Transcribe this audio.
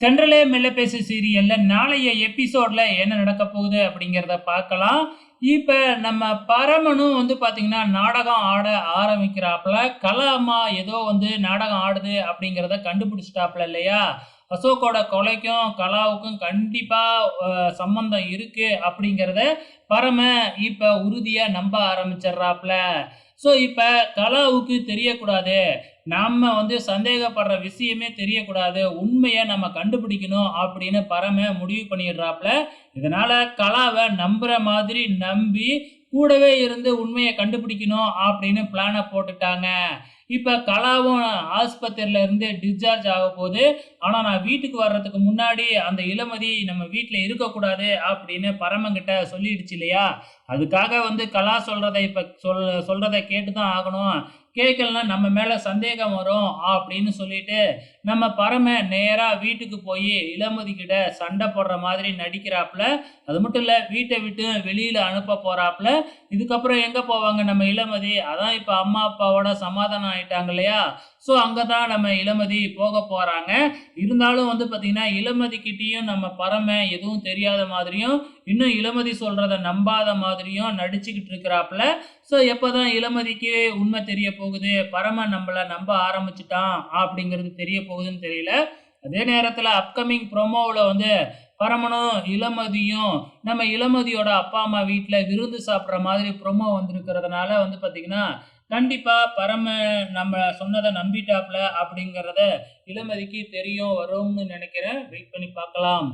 தென்றலே மெல்ல பேசு சீரியல்ல நாளைய எபிசோட்ல என்ன நடக்க போகுது அப்படிங்கிறத பார்க்கலாம். இப்ப நம்ம பரமனும் பார்த்தீங்கன்னா, நாடகம் ஆட ஆரம்பிக்கிறாப்புல. கலா அம்மா ஏதோ நாடகம் ஆடுது அப்படிங்கிறத கண்டுபிடிச்சிட்டாப்புல இல்லையா? அசோக்கோட கொலைக்கும், கலாவுக்கும் கண்டிப்பா அ சம்மந்தம் இருக்கு அப்படிங்கிறத இப்ப உறுதியா நம்ப ஆரம்பிச்சிடுறாப்புல. இப்ப கலாவுக்கு தெரியக்கூடாது. நம்ம சந்தேகப்படுற விஷயமே தெரியக்கூடாது. உண்மைய நம்ம கண்டுபிடிக்கணும் அப்படின்னு முடிவு பண்ணிடுறாப்புல. இதனால கலாவ நம்புற மாதிரி நம்பி, கூடவே இருந்து உண்மைய கண்டுபிடிக்கணும் அப்படின்னு பிளான போட்டுட்டாங்க. இப்ப கலாவும் ஆஸ்பத்திரியில இருந்து டிஸ்சார்ஜ் ஆகப்போது. ஆனா நான் வீட்டுக்கு வர்றதுக்கு முன்னாடி அந்த இளமதி நம்ம வீட்ல இருக்கக்கூடாது அப்படின்னு பரமன்கிட்ட சொல்லிடுச்சு இல்லையா? அதுக்காக கலா சொல்றத இப்ப சொல்றத கேட்டு தான் ஆகணும். கேட்கலன்னா நம்ம மேல சந்தேகம் வரும் அப்படின்னு சொல்லிட்டு, நம்ம நேரா வீட்டுக்கு போயி இளமதி கிட்ட சண்டை போடுற மாதிரி நடிக்கிறாப்புல. அது மட்டும் இல்ல, வீட்ட விட்டு வெளியில அனுப்ப போறாப்புல. இதுக்கப்புறம் எங்க போவாங்க நம்ம இளமதி? அதான் இப்ப அம்மா, அப்பாவோட சமாதானம் ஆயிட்டாங்க இல்லையா? அங்க தான் நம்ம இளமதி போக போறாங்க. இருந்தாலும் பார்த்தீங்கன்னா, இளமதி கிட்டயும் நம்ம எதுவும் தெரியாத மாதிரியும், இன்னும் இளமதி சொல்றத நம்பாத மாதிரியும் நடிச்சுக்கிட்டு இருக்கிறாப்புல. எப்பதான் இளமதிக்கு உண்மை தெரிய போகுது, பரமன் நம்மள நம்ப ஆரம்பிச்சுட்டான் அப்படிங்கிறது தெரிய போகுதுன்னு தெரியல. அதே நேரத்துல அப்கமிங் ப்ரோமோவுல பரமனும் இளமதியும் நம்ம இளமதியோட அப்பா அம்மா வீட்ல விருந்து சாப்பிடுற மாதிரி ப்ரோமோ வந்திருக்கிறதுனால பார்த்தீங்கன்னா, கண்டிப்பா நம்ம சொன்னத நம்பிட்டாப்ல அப்படிங்கிறத இளமதிக்கு தெரியும் வரும்னு நினைக்கிறேன். வெயிட் பண்ணி பார்க்கலாம்.